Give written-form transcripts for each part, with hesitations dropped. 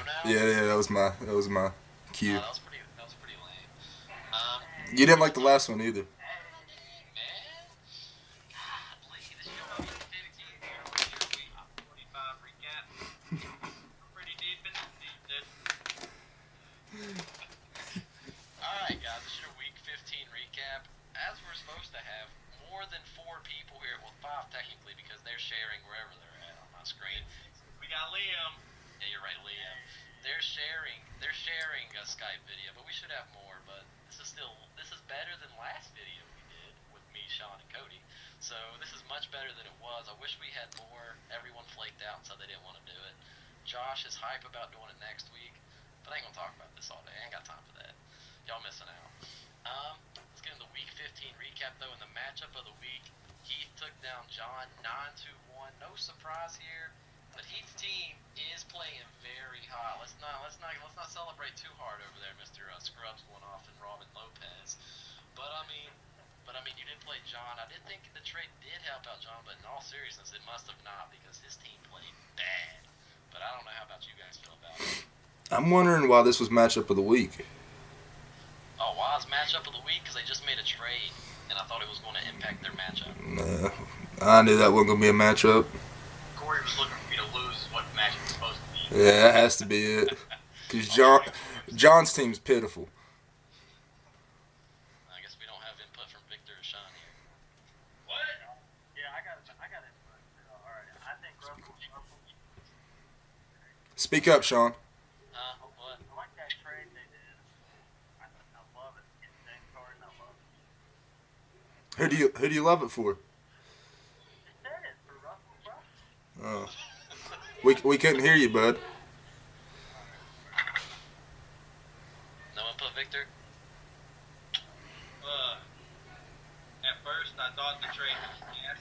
now? Yeah, that was my cue. That was pretty lame. You didn't like the last one either. Man, golly, this show will be 15 here. What's your week 45 recap? Pretty deep in the deep, dude. Alright, guys, this is your week 15 recap. As we're supposed to have more than 4 people here, well, 5 technically, because they're sharing wherever they're at on my screen. We got Liam. Yeah, you're right, Liam. They're sharing a Skype video, but we should have more. But this is better than last video we did with me, Sean, and Cody. So this is much better than it was. I wish we had more. Everyone flaked out and said they didn't want to do it. Josh is hype about doing it next week, but I ain't gonna talk about this all day. I ain't got time for that. Y'all missing out. Let's get into week 15 recap though. In the matchup of the week, Heath took down John 9-1. No surprise here. But Heath's team is playing very hot. Let's not celebrate too hard over there, Mr. Scrubs going off and Robin Lopez. But I mean, you did play John. I did think the trade did help out John, but in all seriousness, it must have not because his team played bad. But I don't know how about you guys feel about it. I'm wondering why this was matchup of the week. Oh, why is matchup of the week? Because they just made a trade, and I thought it was going to impact their matchup. Nah, I knew that wasn't gonna be a matchup. Corey was looking for me to lose what the matchup was supposed to be. Yeah, that has to be it. Because John's team's pitiful. I guess we don't have input from Victor or Sean here. What? Yeah, I got input. All right, I think Russell. Speak up, Sean. What? I like that trade they did. I love it. It's James Harden. I love it. Who do you love it for? They said it for Russell Westbrook. Oh, we couldn't hear you, bud. No input, Victor? At first, I thought the trade was yes.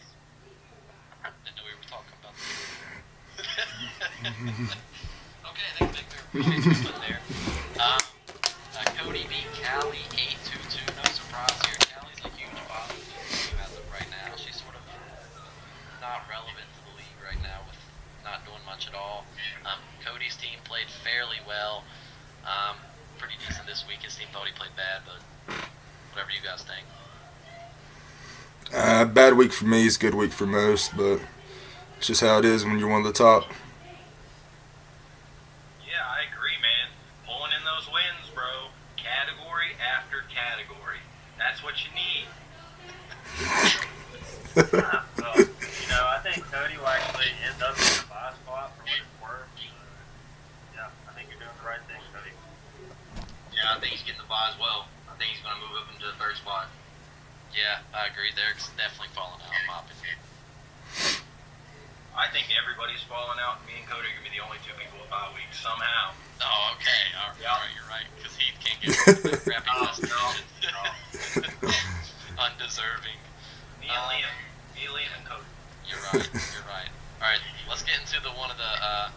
Didn't know we were talking about this. Okay, thanks, Victor. Appreciate your input there. Cody beat Callie 8-2-2. No surprise here. Callie's a huge bottom team as of right now. She's sort of not relevant to the league right now with not doing much at all. Cody's team played fairly well. Pretty decent this week. His team thought he played bad, but whatever you guys think. Bad week for me is good week for most, but it's just how it is when you're one of the top. Yeah, I agree, man. Pulling in those wins, bro. Category after category. That's what you need. So, I think Cody will actually end up in the buy spot for what it's worth. Yeah, I think you're doing the right thing, Cody. Yeah, I think he's getting the buy as well. I think he's going to move up into the third spot. Yeah, I agree. They're definitely falling out, in my opinion. I think everybody's falling out. Me and Cody are going to be the only 2 people with bye weeks somehow. Oh, okay. All right, you're right. Because Heath can't get the crappy destination. Undeserving. Me and Liam and Cody. You're right. All right, let's get into one of the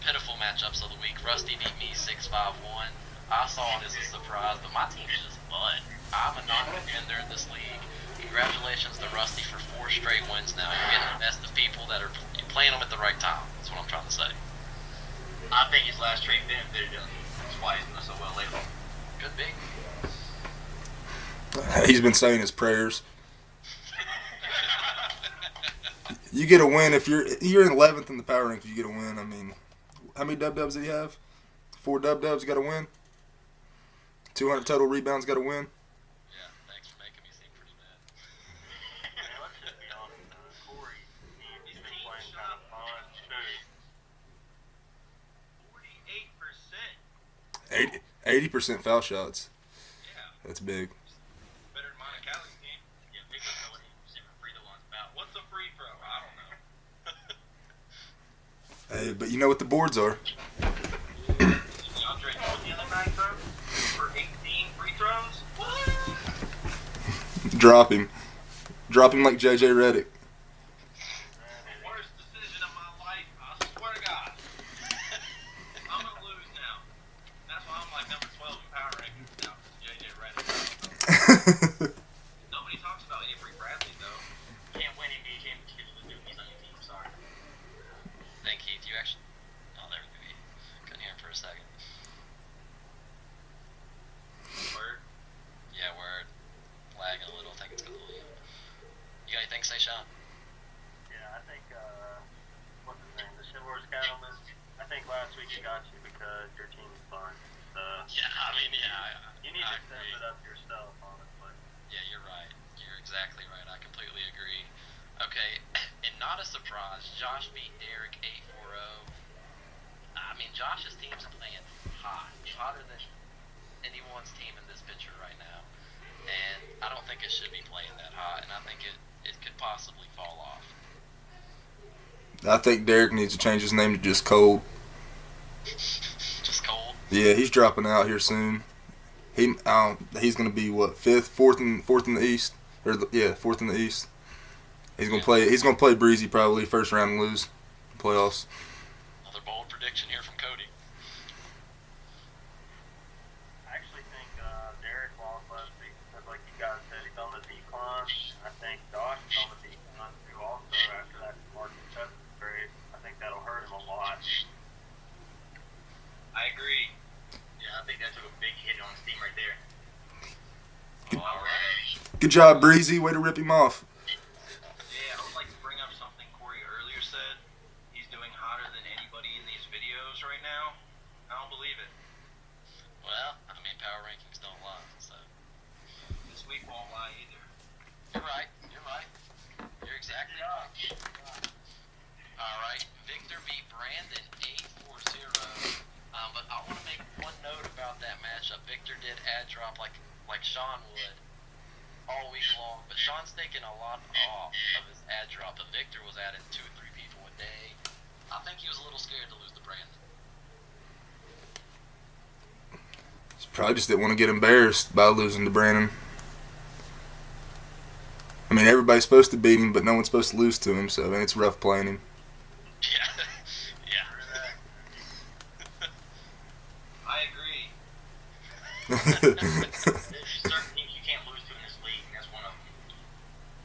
pitiful matchups of the week. Rusty beat me 6-5-1. I saw it as a surprise, but my team's just mud. I'm a non-contender in this league. Congratulations to Rusty for 4 straight wins now. You're getting the best of people that are playing them at the right time. That's what I'm trying to say. I think his last trade benefited him. That's why he's doing so well lately. Could be. He's been saying his prayers. You get a win if you're in 11th in the power rankings. You get a win. I mean, how many dub-dubs did he have? 4 dub-dubs, got a win. 200 total rebounds, got a win. Yeah, thanks for making me seem pretty bad. Let's just be honest. Corey, he's been playing kind of fun, too. 48%. 80% foul shots. Yeah. That's big. Better than mine and Callie's team. Yeah, Big doesn't know what free throw line's about. What's a free throw? I don't know. Hey, but you know what the boards are. DeAndre Jordan the other night, bro, for 18 free throws? What? Drop him like JJ Redick. The worst decision of my life, I swear to God. I'm going to lose now. That's why I'm like number 12 in power rankings now, JJ Redick. Nobody talks about Avery Bradley, though. Can't win NBA championships with He's on your team. Sorry. Thank Heath. You actually... Oh, there we go. Couldn't hear him for a second. week you got you because your team's fun. Yeah, I mean, yeah. You need I to step agree. it up yourself, honestly. Yeah, you're right. You're exactly right. I completely agree. Okay, and not a surprise, Josh beat Derek 8-4-0. I mean, Josh's team's playing hot, hotter than anyone's team in this picture right now. And I don't think it should be playing that hot, and I think it could possibly fall off. I think Derek needs to change his name to just Cold. Just cold. Yeah, he's dropping out here soon. He's gonna be what, fourth in the East, fourth in the East. He's gonna play Breezy probably first round and lose playoffs. Another bold prediction here from Cody. I actually think Derek lost last week because, like you guys said, he's on the decline. I think Josh is on the decline too also after that Marcus Cousins trade. I think that'll hurt him a lot. I agree. Yeah, I think that took a big hit on his team right there. All right. Good job, Breezy. Way to rip him off. Yeah, I would like to bring up something Corey earlier said. He's doing hotter than anybody in these videos right now. I don't believe it. Well, I mean, power rankings don't lie, so. This week won't lie either. You're right. You're exactly right. All right. Victor beat Brandon 8-4-0. But I want to make one note about that matchup. Victor did ad drop like Sean would all week long, but Sean's taking a lot off of his ad drop. But Victor was adding 2 or 3 people a day. I think he was a little scared to lose to Brandon. He probably just didn't want to get embarrassed by losing to Brandon. I mean, everybody's supposed to beat him, but no one's supposed to lose to him, so it's rough playing him. Yeah. Yeah. I agree. There's certain teams you can't lose to in this league, and that's one of them.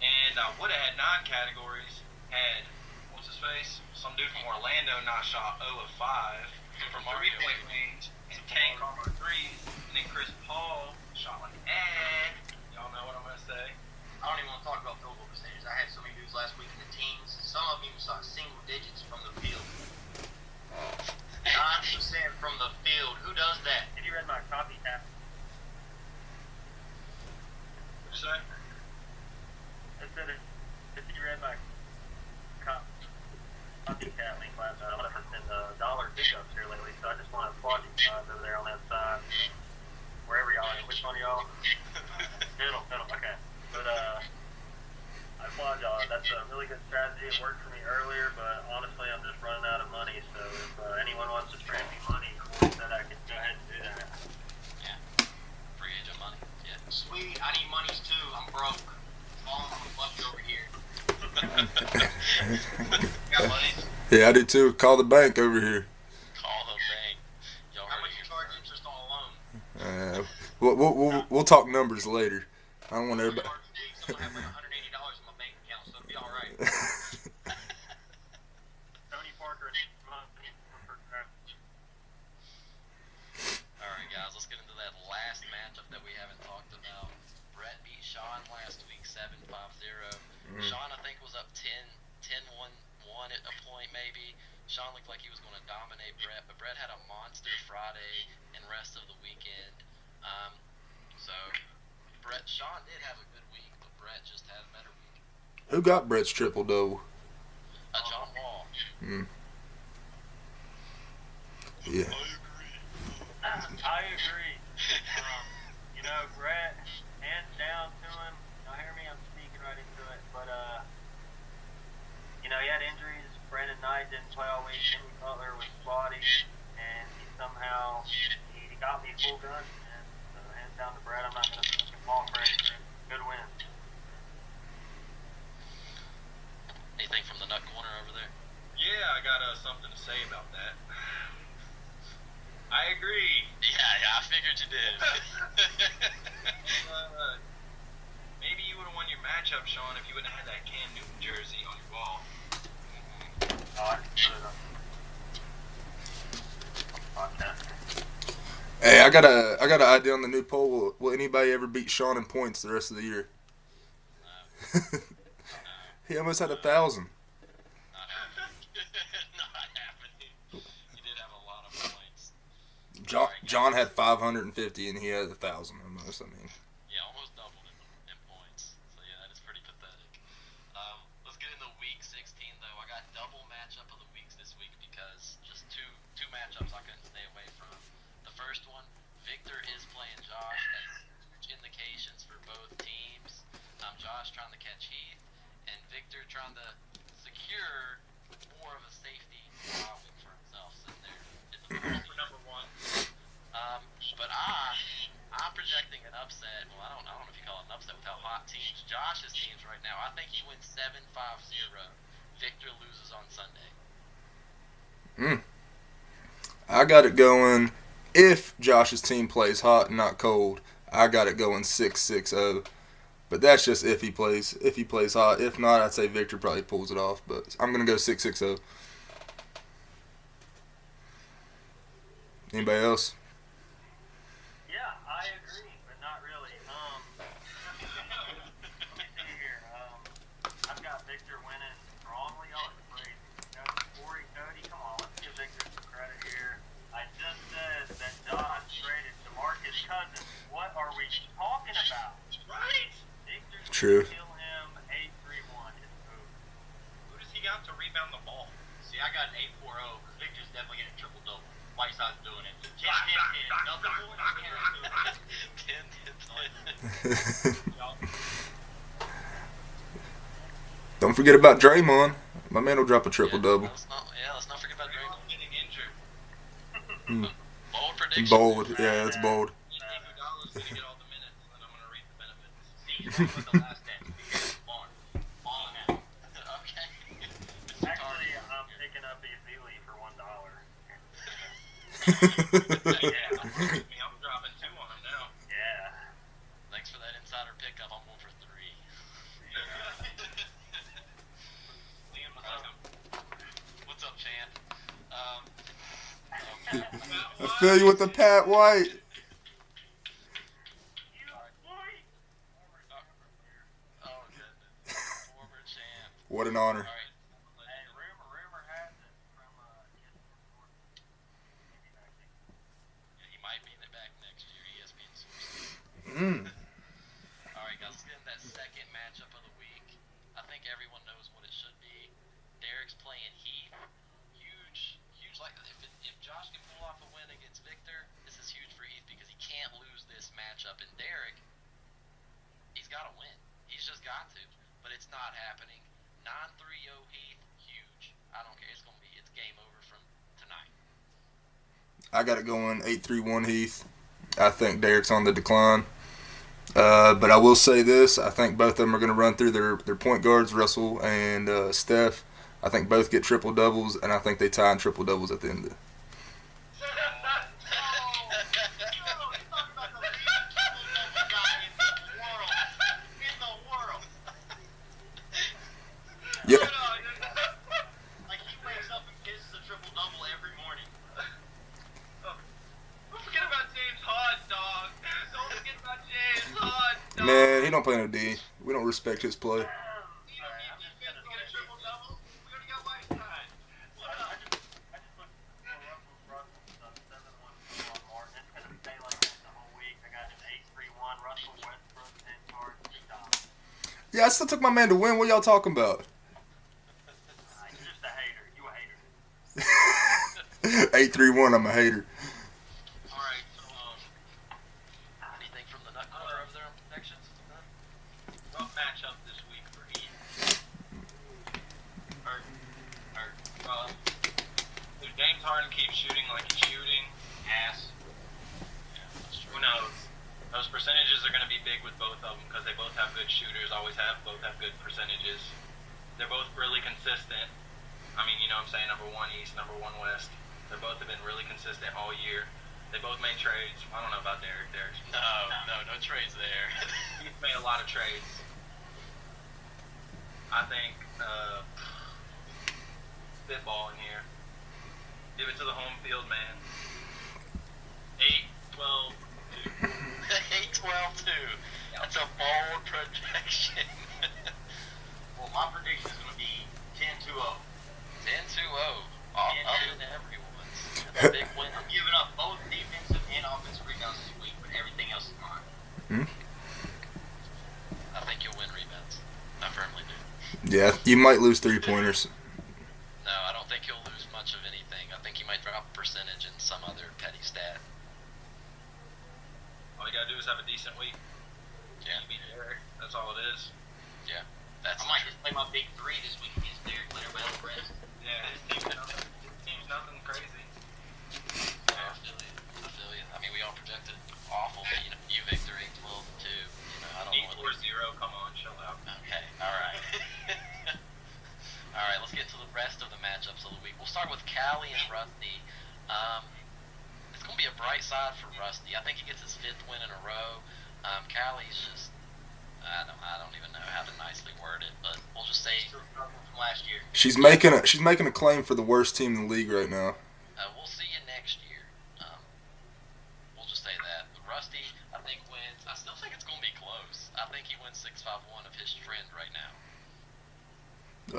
And would have had 9 categories. Had, what's his face? Some dude from Orlando not shot 0 of 5 from 3-point range. And Tank on 3s. And then Chris Paul shot like, y'all know what I'm going to say? I don't even want to talk about field goal percentages. I had so many dudes last week in the teens. Some of them even shot single digits from the field. 9% from the field. Who does that? Did you read my copy tab? What'd you say? I said if you read my copy tab link last night, I'm in the dollar pickups here lately, so I just want to applaud you guys over there on that side. Wherever y'all are. Which one of y'all? Middle, okay. But I applaud y'all. That's a really good strategy. It worked for me earlier, but honestly, I'm just running out of money. So if anyone wants to trade me money, Corey said I could go ahead and do that. Yeah. Free agent money. Yeah. Sweet, I need monies too. I'm broke. All I'm fucking over here. Got money? Yeah, I do too. Call the bank over here. Call the bank. Y'all How heard much it you here charge first. interest on a loan? We'll talk numbers later. I don't want everybody. I'm gonna have like $180 in my bank account, so it'll be all right. Tony Parker. All right, guys, let's get into that last matchup that we haven't talked about. Brett beat Sean last week 7-5-0. Sean, I think, was up 10-1 at a point maybe. Sean looked like he was going to dominate Brett, but Brett had a monster Friday and rest of the weekend. Sean did have a good week, but Brett just had a better week. Who got Brett's triple double? John Wall. Yeah. I agree. You know, Brett, hands down to him. Y'all hear me? I'm speaking right into it. But, you know, he had injuries. Brandon Knight didn't play all week. Jimmy Butler was spotty. And he somehow, he got me full gun. And hands down to Brett. I'm not going to fall for it. Good win. Anything from the nut corner over there? Yeah, I got something to say about that. I agree. Yeah, I figured you did. Maybe you would have won your matchup, Sean, if you wouldn't have had that Cam Newton jersey on your wall. Oh, I put it up. Podcast. Hey, I got an idea on the new poll. Will anybody ever beat Sean in points the rest of the year? He almost had 1,000. Not happening. Not happening. You did have a lot of John had 550 and he had 1,000 almost. I mean, Yeah, almost doubled in points. So yeah, that is pretty pathetic. Let's get into week 16 though. I got double matchup of the weeks this week because just two matchups I couldn't stay away from. The first one, Victor is playing Josh. That's huge indications for both teams. Josh trying to catch Heath, and Victor trying to secure more of a safety win for himself sitting there in the pool. For number one. But I'm projecting an upset. Well, I don't know if you call it an upset with how hot Josh's teams right now. I think he wins 7-5-0. Victor loses on Sunday. I got it going. If Josh's team plays hot and not cold, I got it going 6-6-0. But that's just if he plays hot. If not, I'd say Victor probably pulls it off. But I'm gonna go 6-6-0. Anybody else? Yeah, I agree, but not really. Let me see here. I've got Victor winning strongly. Oh, it's crazy. Corey, Cody, come on, let's give Victor some credit here. I just said that Josh traded DeMarcus Cousins. What are we talking about? Right? Victor's True. Kill him 8-3-1. It's over. Who does he got to rebound the ball? See, I got an 8-4-0 because Victor's definitely getting triple-double. Whiteside's doing it. 10-10-10. Double points. 10-10. Don't forget about Draymond. My man will drop a triple double. Let's not forget about Draymond. Getting injured. Bold prediction. Bold. Yeah, that's bold. Iguodala's gonna get all the minutes, and I'm gonna reap the benefits. See, that's what the last dance. Because balling out. Okay. Actually, I'm picking up Ezeli for $1. Yeah, I'm dropping 2 on him now. Yeah. Thanks for that insider pickup. I'm 1 for 3. Liam was like, What's up, Chan? I feel you with the Pat White. Oh, goodness. Former champ. What an honor. All right. Hey, rumor has it from Yeah, he might be back next year. ESPN source. All right, guys. Let's get into that second matchup of the week. I think everyone knows what it should be. Derek's playing Heath. Huge. Like if Josh can pull off a win against Victor, this is huge for Heath because he can't lose this matchup. And Derek, he's got to win. He's just got to. But it's not happening. 9-3-0 Heath, huge. I don't care. It's game over from tonight. I got it going 8-3-1 Heath. I think Derek's on the decline. But I will say this. I think both of them are going to run through their point guards, Russell and Steph. I think both get triple doubles, and I think they tie in triple doubles at the end of it. Yeah. Like he wakes up and kisses a triple-double every morning. don't forget about James Harden, dog. Don't forget about James Harden, dog. Man, he don't play no D. We don't respect his play. You don't need defense to get a triple-double. We already got Whiteside. What up? I just looked for Russell's 7-1 on Martin. It's going to stay like that the whole week. I got an 8-3-1 Russell Westbrook 10 yards, 2 stops. Yeah, I still took my man to win. What y'all talking about? You're just a hater. You a hater. 8-3-1, I'm a hater. All right. So, anything from the nut corner over there on predictions? Rough matchup this week for Heath. If James Harden keeps shooting like he's shooting, ass. Yeah, that's true. Who knows? Those percentages are going to be big with both of them because they both have good shooters, both have good percentages. They're both really consistent. I mean, you know what I'm saying, number 1 East, number 1 West. They both have been really consistent all year. They both made trades. I don't know about Derek. No trades there. He's made a lot of trades. I think spitball in here. Give it to the home field man. 8-12-2. 8-12-2. That's a bold projection. Well, my prediction is going to be 10-2-0. 10-2-0. Up in everyone's. That's a big win. I'm giving up both defensive and Yeah, you might lose 3-pointers. No, I don't think he'll lose much of anything. I think he might drop a percentage in some other petty stat. All you gotta do is have a decent week. Yeah. You beat Derek. That's all it is. That's I might just play my big three this week against Derek Leonard Rest. Yeah, his team's nothing crazy. Yeah, I feel you. I mean, we all projected awful, but you victory 12-2. I don't know. 8-4-0. Come on, chill out. Okay, all right. All right, let's get to the rest of the matchups of the week. We'll start with Callie and Rusty. It's going to be a bright side for Rusty. I think he gets his 5th win in a row. Callie's just, I don't even know how to nicely word it, but we'll just say Still struggling from last year. She's making a claim for the worst team in the league right now. we'll see you next year. We'll just say that. But Rusty, I think, wins. I still think it's going to be close. I think he wins 6-5-1 of his trend right now.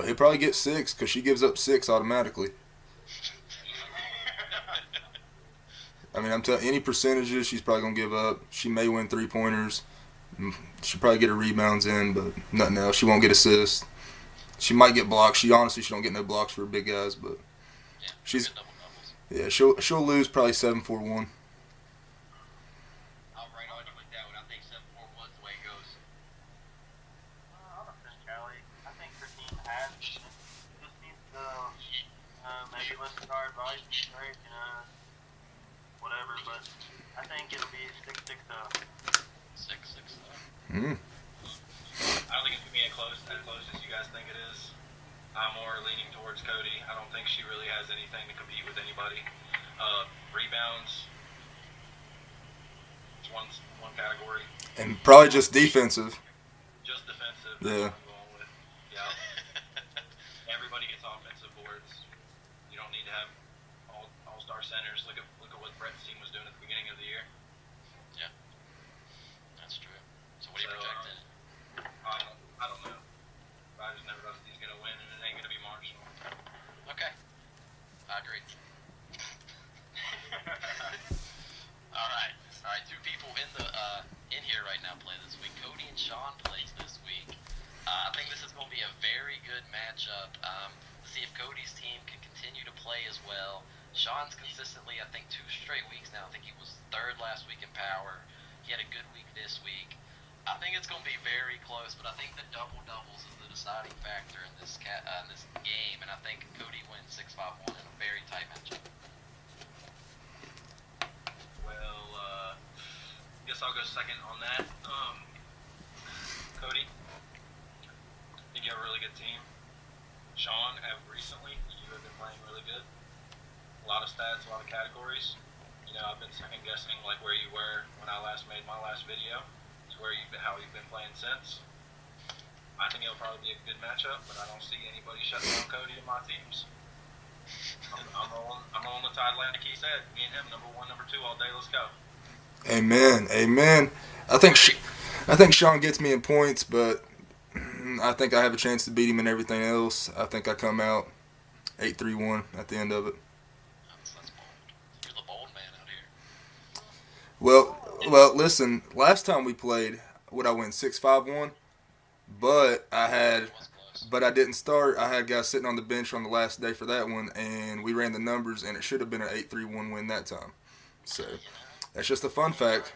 He'll probably get 6 because she gives up 6 automatically. I mean, I'm telling any percentages she's probably gonna give up. She may win 3-pointers. She'll probably get her rebounds in, but nothing else. She won't get assists. She might get blocks. She don't get no blocks for big guys, but Yeah, she's good double doubles. yeah she'll lose probably 7-4-1. I'll write on you with that one. I think 7-4-1's the way it goes. I don't think Callie. I think her team has. Just needs to maybe listen to our advice, right? Whatever. But I think it'll be 6-6 though. 6-6. Mm. I don't think it's gonna be as close as you guys think it is. I'm more leaning towards Cody. I don't think she really has anything to compete with anybody. Rebounds, it's one category. And probably just defensive. Just defensive. Yeah. That's what I'm going with. Yeah. Everybody gets offensive boards. You don't need to have all-star centers. Look at what Brett's team was doing at the beginning of the year. That's true. So what are you projecting? I don't know. I just know Rusty's gonna win, and it ain't gonna be Marshall. Okay. I agree. All right. Two people in here right now play this week. Cody and Sean plays this week. I think this is going to be a very good matchup. To see if Cody's team can continue to play as well. Sean's consistently, I think, 2 straight weeks now. I think he was 3rd last week in power. He had a good week this week. I think it's going to be very close, but I think the double doubles is the deciding factor in this game, and I think Cody wins 6-5-1 in a very tight matchup. Well, guess I'll go second on that. Cody, I think you have a really good team. Sean, recently, you have been playing really good. A lot of stats, a lot of categories. I've been second guessing like where you were when I last made my last video to how you've been playing since. I think it'll probably be a good matchup, but I don't see anybody shutting down Cody in my teams. I'm rolling the tide like he said. Me and him, number 1, number 2 all day. Let's go. Amen. I think Sean gets me in points, but I think I have a chance to beat him in everything else. I think I come out 8-3-1 at the end of it. That's bold. You're the bold man out here. Well, listen. Last time we played, would I win 6-5-1? But I didn't start. I had guys sitting on the bench on the last day for that one, and we ran the numbers, and it should have been an 8-3-1 win that time. So that's just a fun fact.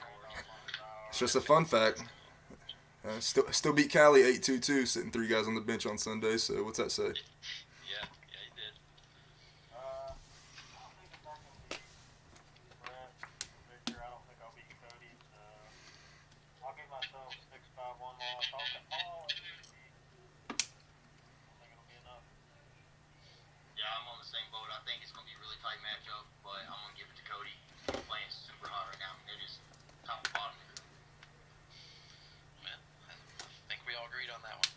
It's just a fun fact. Still beat Callie 8-2-2, sitting 3 guys on the bench on Sunday. So what's that say? Yeah, you did. I don't think it's not going to be Brett, Victor. I don't think I'll beat Cody. I'll give myself 6-5-1 loss. I don't think it'll be enough. Yeah, I'm on the same boat. I think it's going to be a really tight matchup, but I'm going to give it to Cody. He's playing super hot right now. They're just top to bottom. Man, I think we all agreed on that one.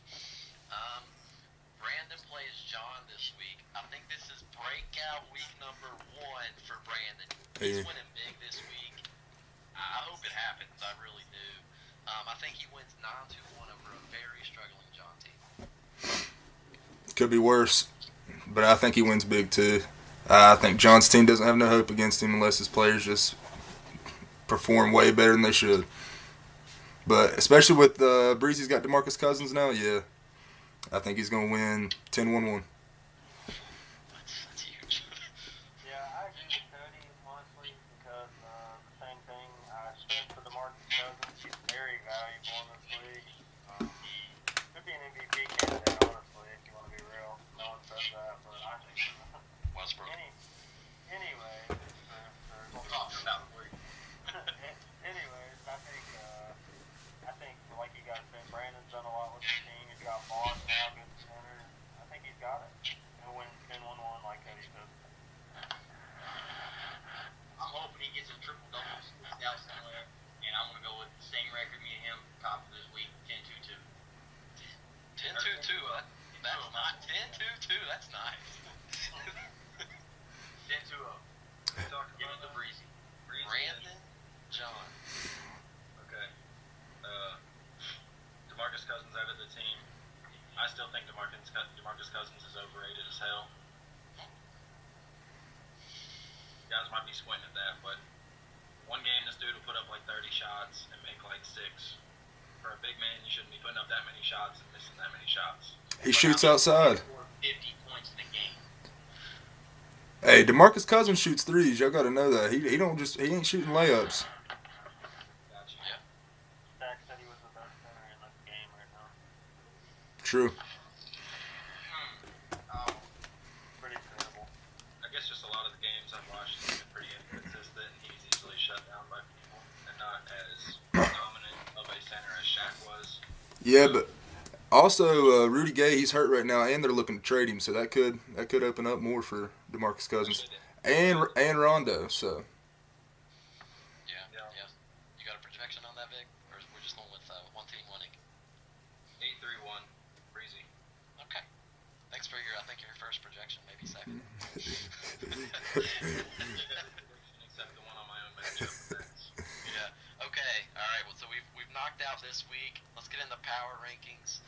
Brandon plays John this week. I think this is breakout week number 1 for Brandon. He's winning big this week. I hope it happens. I really do. I think he wins 9-2-1 over a very struggling John team. Could be worse, but I think he wins big too. I think John's team doesn't have no hope against him unless his players just perform way better than they should. But especially with Breezy's got DeMarcus Cousins now, yeah. I think he's going to win 10-1-1. That's huge. Yeah, I agree with Cody, honestly, because the same thing. Strength for DeMarcus Cousins. He's very valuable in this league. Could be an MVP candidate, honestly, if you want to be real. No one says that, but I think so. Westbrook. Anyway, We'll talk about it. anyways, I think, like you guys said, Brandon's done a lot with the team. He's got Boss now, good center. I think he's got it. He'll win 10-1-1 like Cody said. I'm hoping he gets a triple double out somewhere, and I'm gonna go with the same record me and him top this week, 10-2-2. 10-2-2. That's not 10-2-2. That's nice. 10-2-0. Give it to Breezy. Brandon John. Okay. DeMarcus Cousins out of the team. I still think DeMarcus Cousins is overrated as hell. You guys might be squinting at that, but one game this dude will put up like 30 shots and make like 6. For a big man, you shouldn't be putting up that many shots and missing that many shots. He shoots outside. 50 points in the game. Hey, DeMarcus Cousins shoots threes. Y'all got to know that. He ain't shooting layups. Gotcha. Yeah. Zach said he was the best center in the game right now. True. Pretty incredible. I guess just a lot of the games I've watched have been pretty inconsistent, and he's easily shut down by people, and not as dominant of a center as Shaq was. Yeah, but also Rudy Gay, he's hurt right now, and they're looking to trade him, so that could open up more for DeMarcus Cousins and Rondo. So Yeah. You got a projection on that, Vic? Or we're just going with one team winning? 8-3-1, Breezy. Okay. Thanks for your first projection, maybe second. Except the one on my own matchup. Yeah. Okay. All right. Well, so we've knocked out this week. Let's get into power rankings.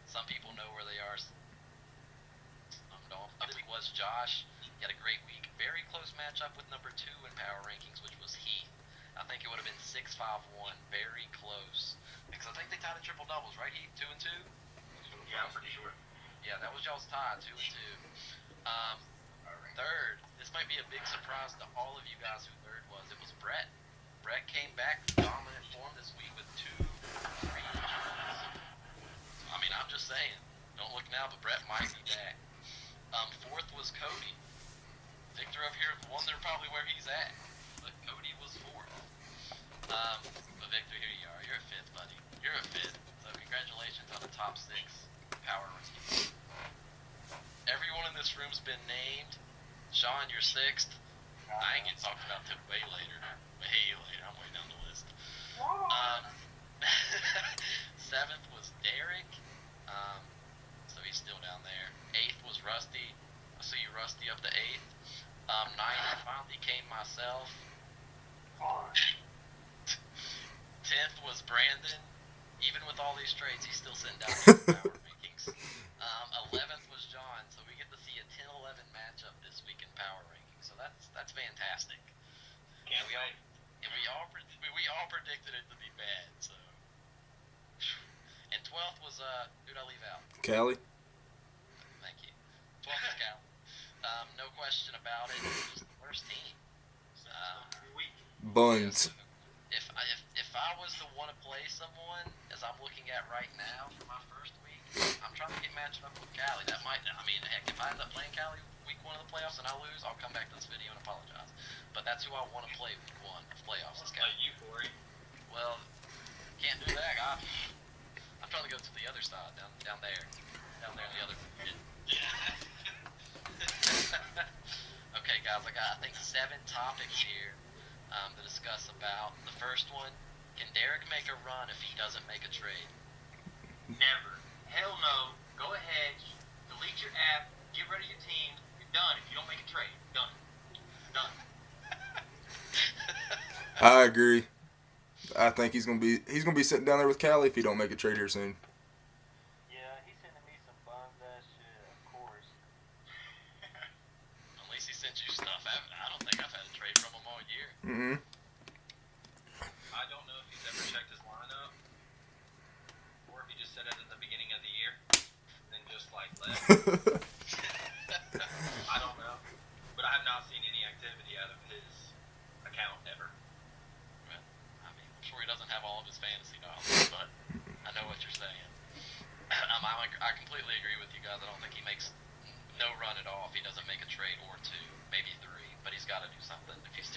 Some people know where they are. Some don't. This week was Josh. He had a great week. Very close matchup with number 2 in power rankings, which was Heath. I think it would have been 6-5-1. Very close. Because I think they tied in triple doubles, right, Heath? 2 and 2. Yeah, I'm pretty sure. Yeah, that was y'all's tie, 2 and 2. Third, this might be a big surprise to all of you guys who third was. It was Brett. Brett came back dominant form this week with 2 3 I mean, I'm just saying. Don't look now, but Brett might be back. Fourth was Cody. Victor over here wondering probably where he's at, but Cody was fourth. But Victor, here you are. You're a fifth, buddy. You're a fifth. So congratulations on the top 6 power rankings. Everyone in this room's been named. Sean, you're 6th. I ain't getting talked about till way later. Way later. I'm way down the list. 7th was Derek. So he's still down there. 8th was Rusty. I see you, Rusty, up to 8th. 9th finally came myself. 10th was Brandon. Even with all these trades, he's still sitting down in the power rankings. 11th was John. So we get to see a 10-11 matchup this week in power rankings. So that's fantastic. Can't wait. And we all predicted it to be bad. So. And 12th was who'd I leave out? Callie. Thank you. 12th was Cal. No question about it. It was the worst team. Buns. If I was to want to play someone, as I'm looking at right now for my first week, I'm trying to get matched up with Callie. That might, I mean, heck, if I end up playing Callie week 1 of the playoffs and I lose, I'll come back to this video and apologize. But that's who I want to play week 1 of playoffs. Is Like Callie. you, Corey. Well, can't do that. I'm trying to go to the other side, down there in the other. Okay, guys, I think 7 topics here to discuss about. The first one: can Derek make a run if he doesn't make a trade? Never. Hell no. Go ahead. Delete your app. Get rid of your team. You're done. If you don't make a trade, done. Done. I agree. I think he's gonna be sitting down there with Callie if he don't make a trade here soon. Yeah, he's sending me some buns ass shit, of course. At least he sent you stuff. I don't think I've had a trade from him all year. Mm-hmm. I don't know if he's ever checked his lineup, or if he just said it at the beginning of the year.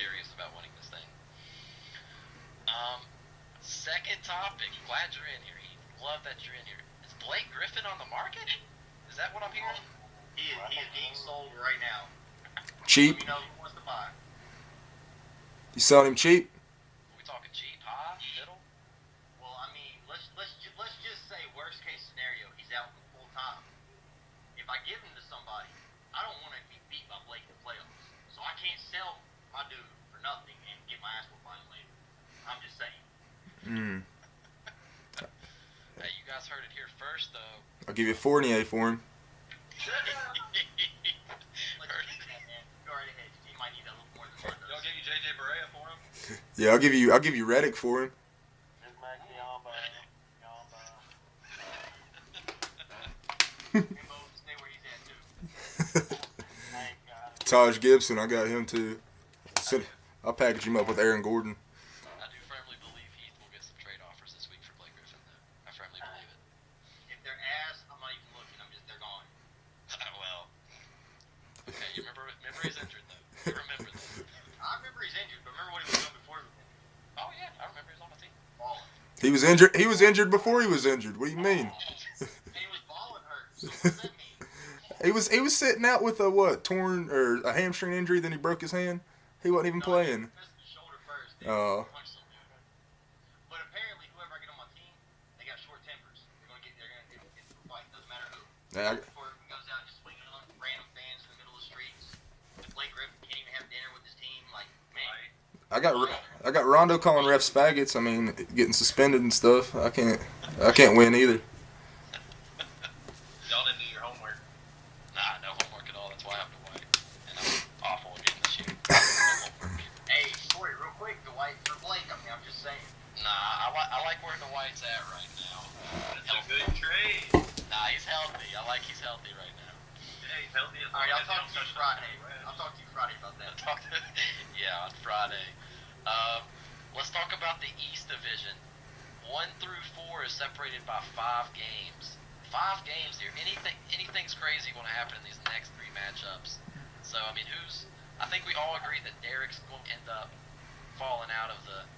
serious about winning this thing. Second topic. Glad you're in here, Heath. Love that you're in here. Is Blake Griffin on the market? Is that what I'm hearing? He is being sold right now. Cheap? You know who wants to buy? You selling him cheap? Are we talking cheap, high, middle? Well, I mean, let's just say worst case scenario, he's out for full time. If I give him to somebody, I don't want to be beat by Blake in the playoffs. So I can't sell my dude for nothing and get my ass whooped by him later. I'm just saying. Hey, you guys heard it here first, though. I'll give you Fournier for him. Let's keep that, man. Go right ahead. He might need a little more than one. Y'all give you JJ Barea for him? Yeah, I'll give you Reddick for him. Just make Yamba. Jimbo, stay where he's at, too. Thank God. Taj Gibson, I got him too. I'll package him up with Aaron Gordon. I do firmly believe Heath will get some trade offers this week for Blake Griffin, though. I firmly believe it. If they're ass, I'm not even looking. They're gone. Well, okay, you remember he's injured, though. You remember that. I remember he's injured, but remember what he was doing before he was injured? Oh, yeah, I remember he was on the team. Balling. He was injured. He was injured before he was injured. What do you mean? And he was balling hurt. So what does that mean? He was sitting out with a torn or a hamstring injury. Then he broke his hand. He wasn't even playing. He missed his shoulder first. Then Oh. he punched something. But apparently, whoever I get on my team, they got short tempers. They're gonna get into a fight. Doesn't matter who. Yeah, Before he goes out just swinging on random fans in the middle of the streets. Blake Griffin can't even have dinner with his team. Like, man. I got Rondo calling refs faggots. I mean, getting suspended and stuff. I can't win either. Y'all didn't do your homework. Nah, no homework at all. That's why I have to wait. And I'm awful at getting this year. No homework. Hey, Corey, real quick, the white for Blake. I mean, I'm just saying. Nah, I like where the White's at right now. It's a good trade. Nah, he's healthy. I like he's healthy right now. Yeah, he's healthy as All right, I'll long talk as to you Friday. I'll talk to you Friday about that. Yeah, on Friday. Let's talk about the East Division. 1 through 4 is separated by 5 games. 5 games here. Anything's crazy going to happen in these next 3 matchups. So, I mean, I think we all agree that Derek's going to end up falling out of the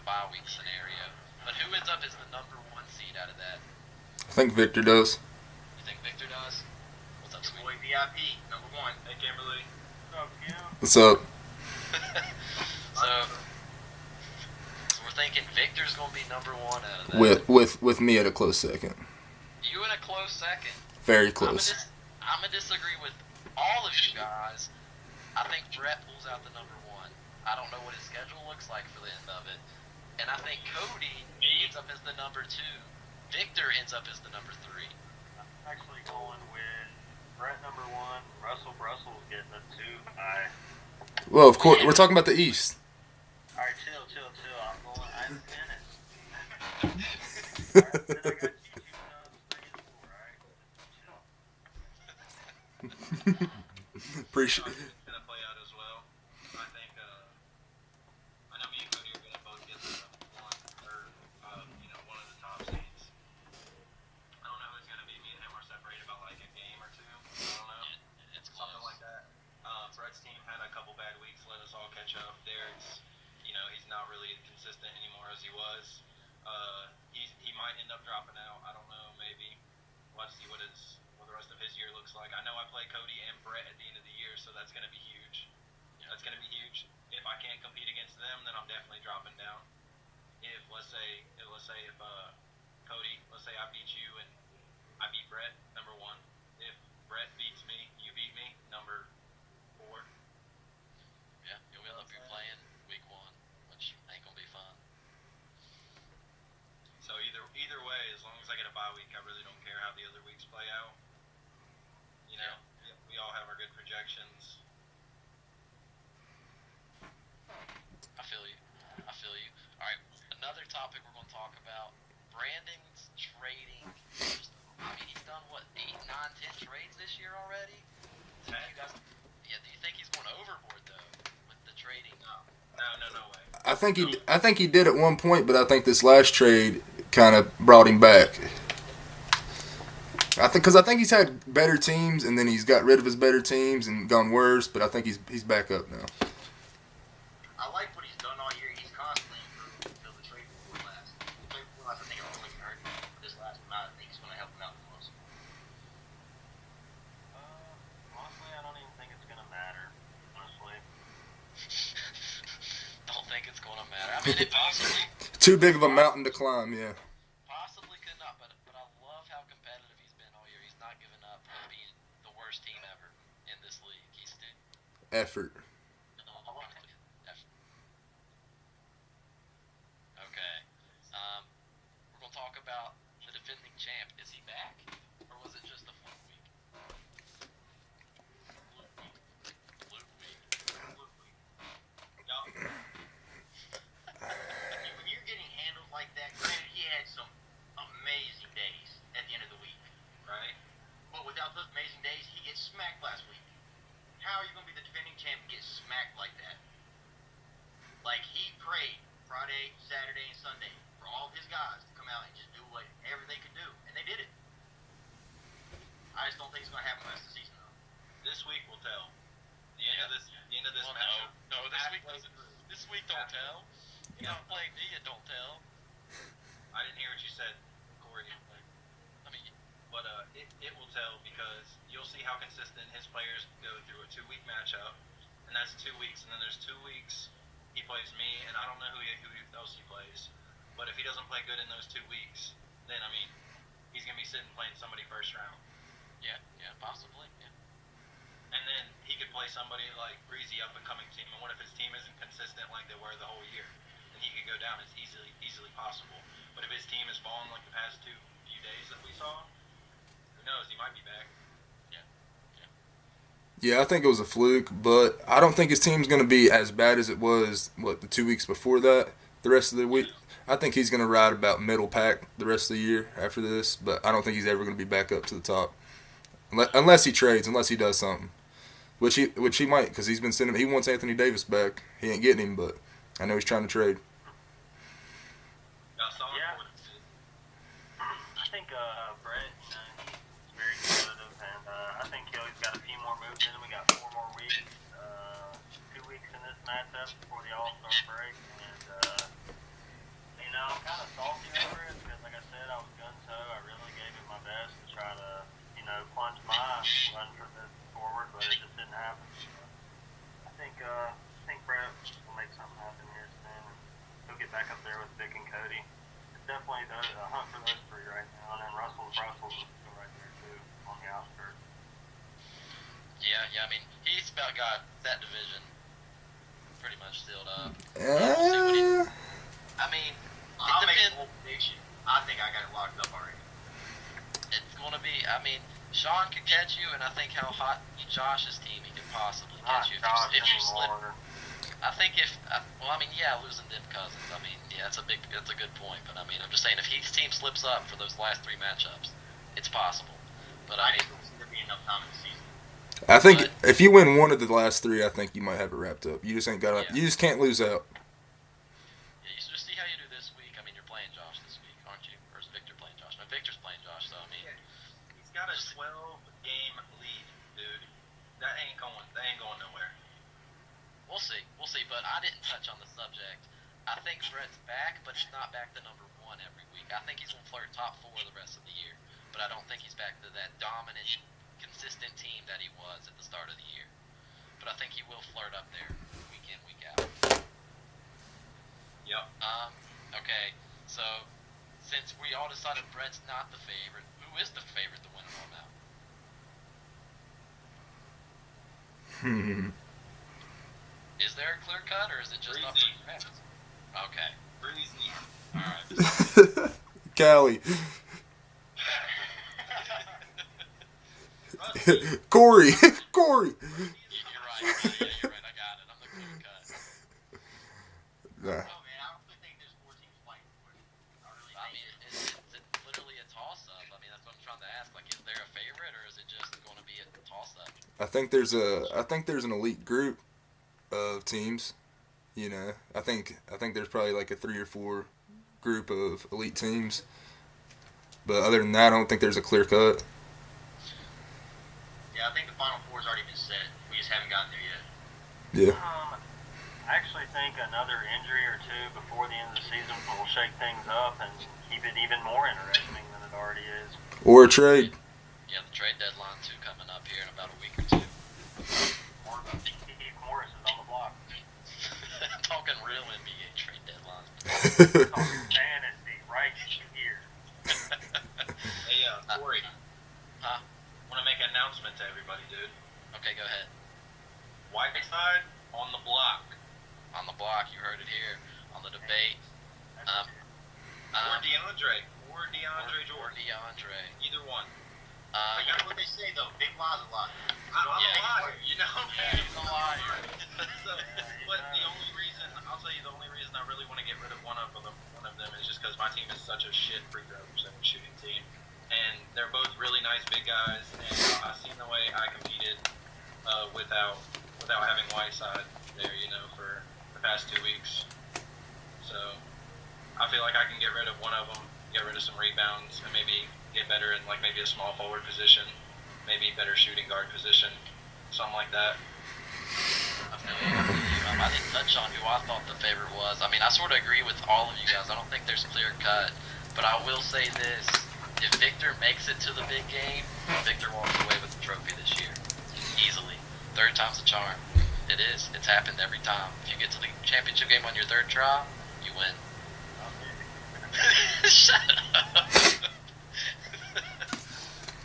bye week scenario. But who ends up as the number 1 seed out of that? I think Victor does. You think Victor does? What's up, Your Sweet? boy VIP, number 1. Hey, Kimberly. What's up? So we're thinking Victor's going to be number 1 out of that. With me at a close second. You in a close second. Very close. I'm going to disagree with all of you guys. I think Brett pulls out the number 1. I don't know what his schedule looks like for the end of it. And I think Cody ends up as the number 2. Victor ends up as the number 3. I'm actually going with Brett number 1. Russell Brussels getting a 2 by. Well, of course, we're talking about the East. All right, chill. I'm going. I'm finished. All right, then I got you 3 and 4. All right, chill. Appreciate. It's gonna play out as well. I think. I know me and Cody are gonna both get one or one of the top seeds. I don't know who it's gonna be. Me and him are separated by like a game or 2. I don't know. It's close. Something like that. Brett's team had a couple bad weeks. Let us all catch up. Derek's, he's not really consistent anymore as he was. He might end up dropping out. I don't know. Maybe. We'll have to see what the rest of his year looks like. I know I play Cody and Brett at the end of the year, so that's going to be huge. That's going to be huge. If I can't compete against them, then I'm definitely dropping down. If let's say Cody, let's say I beat you and I beat Brett, number 1. If Brett beats me, you beat me, number 4. Yeah, you'll end up playing week 1, which ain't going to be fun. So either way, as long as I get a bye week, I really don't care how the other weeks play out. We all have our good projections. I feel you. All right, another topic we're going to talk about. Brandon's trading. I mean, he's done, 8, 9, 10 trades this year already? Do you think he's going overboard, though, with the trading? No way. I think he did at one point, but I think this last trade kind of brought him back. I think he's had better teams, and then he's got rid of his better teams and gone worse. But I think he's back up now. I like what he's done all year. He's constantly improved until the trade before last. The trade before last, I think it only hurt him. This last one, I think he's going to help him out the most. Honestly, I don't even think it's gonna matter. Honestly, Don't think it's going to matter. I mean, it possibly Too big of a mountain to climb. Yeah. possibly could not, but I love how competitive he's been all year. He's not given up on being the worst team ever in this league. He's still Effort. okay. We're gonna talk about the defending champ. Is he back, or was it just a fluke week? Fluke week. When you're getting handled like that, granted, he had some amazing days at the end of the week, right? But without those amazing days, he gets smacked last week. How are you going to be the defending champ and get smacked like that? Like, he prayed Friday, Saturday, and Sunday for all of his guys to come out and just do whatever they could do, and they did it. I just don't think it's going to happen the rest of the season, though. This week will tell. The end of this Well, matchup. no, this week don't tell. You don't play me, it don't tell. I didn't hear what you said, Corey. I mean, But it will tell because you'll see how consistent his players go through a 2-week matchup, and that's 2 weeks, and then there's 2 weeks he plays me, and I don't know who else he plays. But if he doesn't play good in those 2 weeks, then I mean, he's gonna be sitting playing somebody first round, yeah, possibly. Yeah. and then he could play somebody like Breezy up and coming team. And what if his team isn't consistent like they were the whole year? Then he could go down as easily possible. But if his team is falling like the past few days that we saw, who knows? He might be back. Yeah, I think it was a fluke, but I don't think his team's going to be as bad as it was, the 2 weeks before that, the rest of the week. I think he's going to ride about middle pack the rest of the year after this, but I don't think he's ever going to be back up to the top. Unless he trades, unless he does something. Which he might, because he wants Anthony Davis back. He ain't getting him, but I know he's trying to trade. Yeah. I think Brett, he's very competitive, and I think he's got a few more moves in him. We got 4 more weeks, 2 weeks in this matchup before the All-Star break, and I'm kind of salty over it because, like I said, I was gun-ho. I really gave it my best to try to, plunge my run for this forward, but it just didn't happen. So I think Brett will make something happen here soon, and he'll get back up there with Vic and Cody. It's definitely a hunt for those 3 right now, and then Russell's still right there too on the outskirts. Yeah. I mean, he's about got that division pretty much sealed up. I mean, I'll make a bold prediction. I think I got it locked up already. it's going to be. I mean, Sean could catch you, and I think how hot Josh's team he could possibly catch you if you slip. I think losing Dip Cousins. I mean, yeah, that's a good point. But I mean, I'm just saying if his team slips up for those last 3 matchups, it's possible. But I mean, just don't see there being enough time in the season. I think if you win one of the last 3, I think you might have it wrapped up. You just ain't got. You just can't lose out. yeah, you just see how you do this week. I mean, you're playing Josh this week, aren't you? Or is Victor playing Josh? No, Victor's playing Josh. So I mean, He's got a 12-game lead, dude. That ain't going nowhere. we'll see. But I didn't touch on the subject. I think Brett's back, but he's not back to number 1 every week. I think he's gonna flirt top 4 the rest of the year. But I don't think he's back to that dominant, consistent team that he was at the start of the year. But I think he will flirt up there week in, week out. Yep. Okay, so since we all decided Brett's not the favorite, who is the favorite to win it all now? Is there a clear cut, or is it just up for Breezy. grabs? Okay, Breezy. all right. Callie. Rusty. Corey. You're right. Yeah, you're right. I got it. I'm the clear cut. Nah. No, man, I don't think there's 4 teams fighting for it. I really I think mean, it's literally a toss-up. I mean, that's what I'm trying to ask. Like, is there a favorite, or is it just going to be a toss-up? I think there's an elite group of teams. I think there's probably like a 3 or 4 group of elite teams. But other than that, I don't think there's a clear cut. Yeah, I think the Final Four's already been set. We just haven't gotten there yet. Yeah. I actually think another injury or two before the end of the season will shake things up and keep it even more interesting than it already is. Or a trade. Yeah, the trade deadline too coming up here in about a week or two. Steve Morris is on the block. Talking real NBA trade deadline. Talking fantasy right here. Hey, Corey. Huh? Want to make an announcement to everybody, dude. Okay, go ahead. Whiteside on the block. On the block, you heard it here on the debate. Or DeAndre. Or DeAndre Or Jordan. DeAndre. Either one. I got what they say though. Big lies a lot. I'm a Yeah. liar, you know? He's a liar. So, but the only reason, I'll tell you the only reason I really want to get rid of one of them is just because my team is such a shit free throw percentage shooting team. And they're both really nice big guys, and I've seen the way I competed without having Whiteside there, you know, for the past 2 weeks. So I feel like I can get rid of one of them, get rid of some rebounds, and maybe get better in like maybe a small forward position, maybe better shooting guard position, something like that. I feel you. I didn't touch on who I thought the favorite was. I mean, I sort of agree with all of you guys. I don't think there's clear cut, but I will say this: if Victor makes it to the big game, Victor walks away with the trophy this year, easily. Third time's a charm. It is. It's happened every time. If you get to the championship game on your third try, you win. Shut up.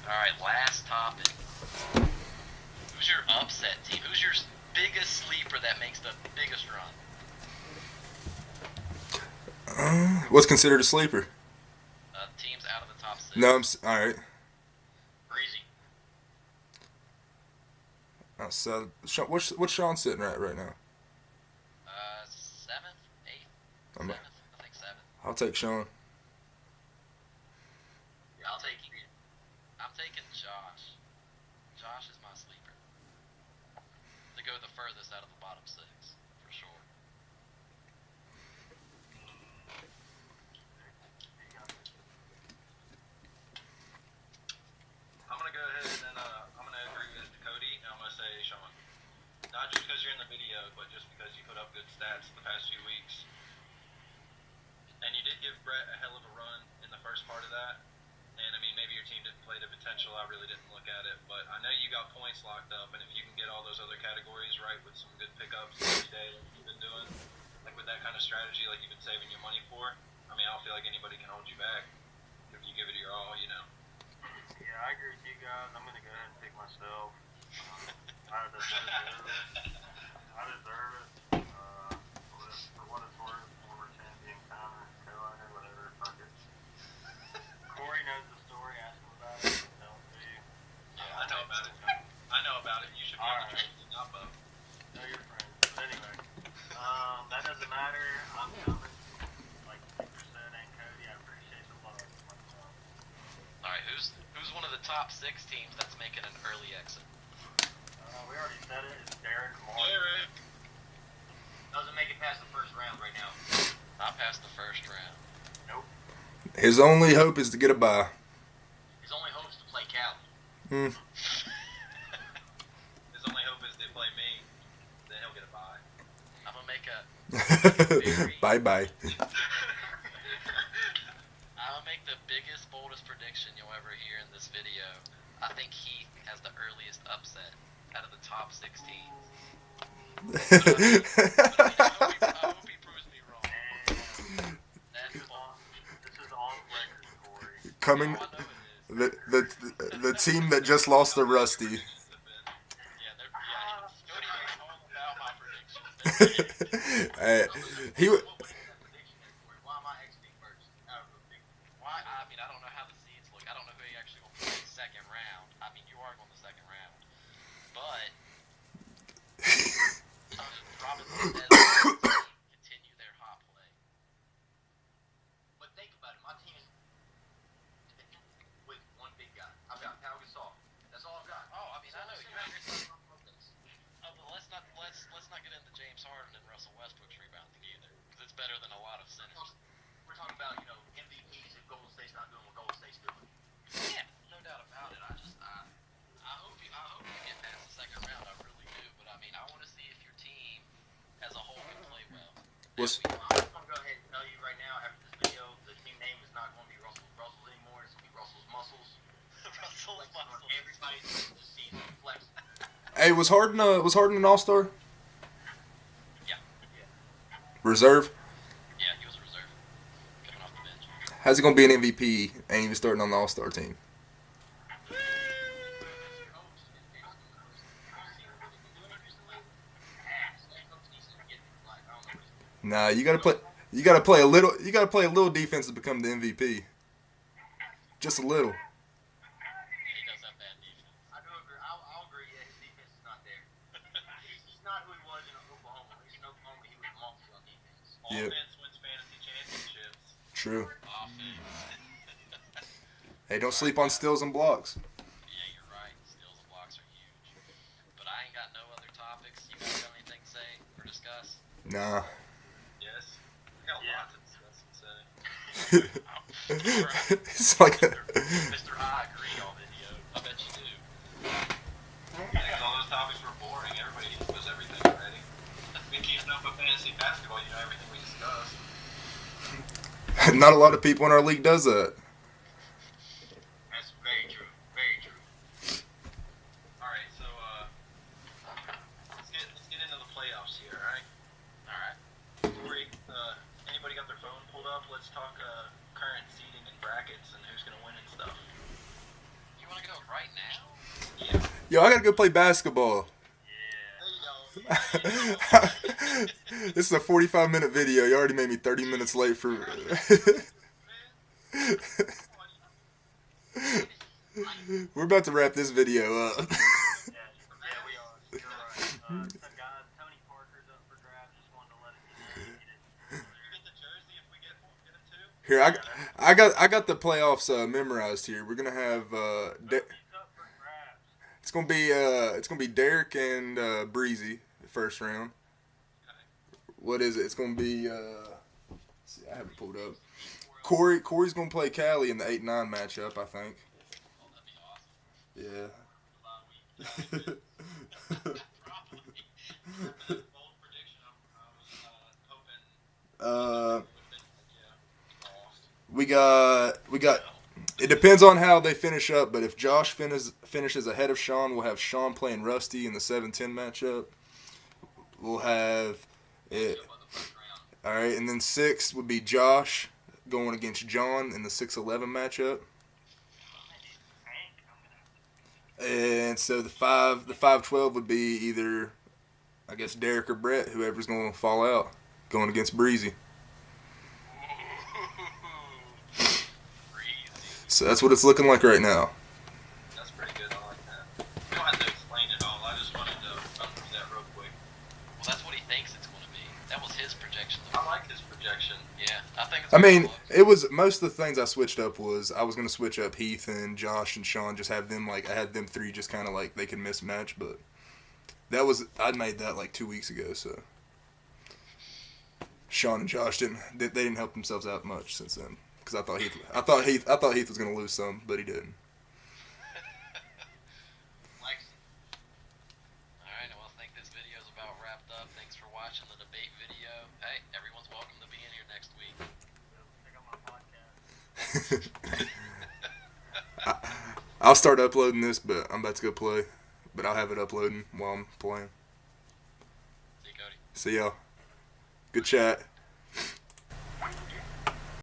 All right, last topic. Who's your upset team? Who's your biggest sleeper that makes the biggest run? What's considered a sleeper? Teams out of the top 6. No, all right. Breezy. So, what's Sean sitting at right now? 7th, 8th, I'm- 7th. I think 7th. I'll take Sean. Yeah, I'll take you. I'm taking Josh. Josh is my sleeper. To go the furthest out of the bottom 6, for sure. I'm gonna go ahead and I'm gonna agree with Cody, and I'm gonna say Sean. Not just because you're in the video, but just because you put up good stats the past few weeks. And you did give Brett a hell of a run in the first part of that. And I mean, maybe your team didn't play to potential. I really didn't look at it, but I know you got points locked up. And if you can get all those other categories right with some good pickups every day, like you've been doing, like with that kind of strategy, like you've been saving your money for, I mean, I don't feel like anybody can hold you back if you give it your all, you know. Yeah, I agree with you guys. I'm going to go ahead and pick myself. I deserve it. For what it's worth, former champion, Connor, Carolina, whatever, fuck it. Corey knows the story. Ask him about it. Tell him to you. Yeah, I know about it. I know about it. You should be on the train to not vote. Know your friends. But anyway, that doesn't matter. I'm coming. Like Victor said, and Cody, I appreciate the love myself. All right, who's one of the top 6 teams that's making an early exit? We already said it. It's Derek Moore. Derek. Doesn't make it past the first round right now. Not past the first round. Nope. His only hope is to get a bye. His only hope is to play Cali. His only hope is they play me, then he'll get a bye. I'm gonna make a Bye-bye. I'll make the biggest, boldest prediction you'll ever hear in this video. I think Heath has the earliest upset out of the top 16. I hope he proves me wrong. That's bold. This is on record, Corey. Coming, Oh, I know it is. the team that just lost to Rusty. Yeah, Cody knows all about my predictions. He What was that prediction there, Corey? Why am I exiting first? Out of the big Why? I mean, I don't know how the seeds look. I don't know who you actually going to play second round. I mean, you are going the second round, but Robinson says continue their hot play. But think about it. My team is with one big guy. I've got Pau Gasol. That's all I've got. Oh, I mean, I know you. Oh, But let's not get into James Harden and Russell Westbrook's rebounding either, because it's better than a lot of centers. We're talking about, MVPs if Golden State's not doing what Golden State's doing. Yeah, no doubt about it. I hope you What's I'm just gonna go ahead and tell you right now, after this video, the team name is not gonna be Russell's anymore. It's gonna be Russell's Muscles. Russell's Flexing on muscles. everybody this season. Flexing. Hey, was Harden an All-Star? Yeah. Reserve? Yeah, he was a reserve. Coming off the bench. How's he gonna be an MVP? Ain't even starting on the All-Star team. Nah, you gotta play. You gotta play a little. You gotta play a little defense to become the MVP. Just a little. He does have bad defense. I do agree. I'll agree. Yeah, his defense is not there. He's not who he was in Oklahoma. He's in Oklahoma. He was a monster on defense. Yeah. Offense wins fantasy championships. True. Offense. Hey, don't sleep on steals and blocks. Yeah, you're right. Steals and blocks are huge. But I ain't got no other topics. You guys got anything to say or discuss? Nah. Yes. I got Yeah. lots of discuss and say. It's like a, Mr. I agree on video. I bet you do. Because all those topics were boring. Everybody knows everything already. We keeping up with fantasy basketball. You know everything we discussed. not a lot of people in our league does that. That's very true. Very true. All right, so let's get into the playoffs here. All right. All right. Corey, anybody got their phone pulled up? Let's talk current seeding and brackets and who's gonna win and stuff. You want to go right now? Yeah. Yo, I gotta go play basketball. There you go. This is a 45-minute video. You already made me 30 minutes late for. We're about to wrap this video up. Yeah, we are. You're right. Some guy, Tony Parker's up for draft. Just wanted to let it get it. You get the jersey if we get it too. Here, I got the playoffs memorized here. We're gonna have He's up for grabs. it's gonna be Derek and Breezy the first round. What is it? It's gonna be let's see, I haven't pulled up. Corey's gonna play Callie in the 8-9 matchup, I think. Oh, that'd be awesome. Yeah. Probably. Bold prediction. I was hoping. We got. It depends on how they finish up, but if Josh finishes ahead of Sean, we'll have Sean playing Rusty in the 7-10 matchup. We'll have it. All right, and then 6 would be Josh going against John in the 6-11 matchup. And so the 5-12 would be either, I guess, Derek or Brett, whoever's going to fall out, going against Breezy. So that's what it's looking like right now. That's pretty good. I like that. You don't have to explain it all. I just wanted to run through that real quick. Well, that's what he thinks it's going to be. That was his projection. I like his projection. Yeah, I think it's I mean, close. it was most of the things I switched up was I was going to switch up Heath and Josh and Sean, just have them like I had them 3 just kind of like they can mismatch, but that was I made that like 2 weeks ago, so Sean and Josh didn't help themselves out much since then because I thought Heath was going to lose some, but he didn't. Alright, well, I think this video's about wrapped up. Thanks for watching the debate video. Hey, everyone's welcome to be in here next week. Check out my podcast. I'll start uploading this, but I'm about to go play. But I'll have it uploading while I'm playing. See you, Cody. See y'all. Good chat.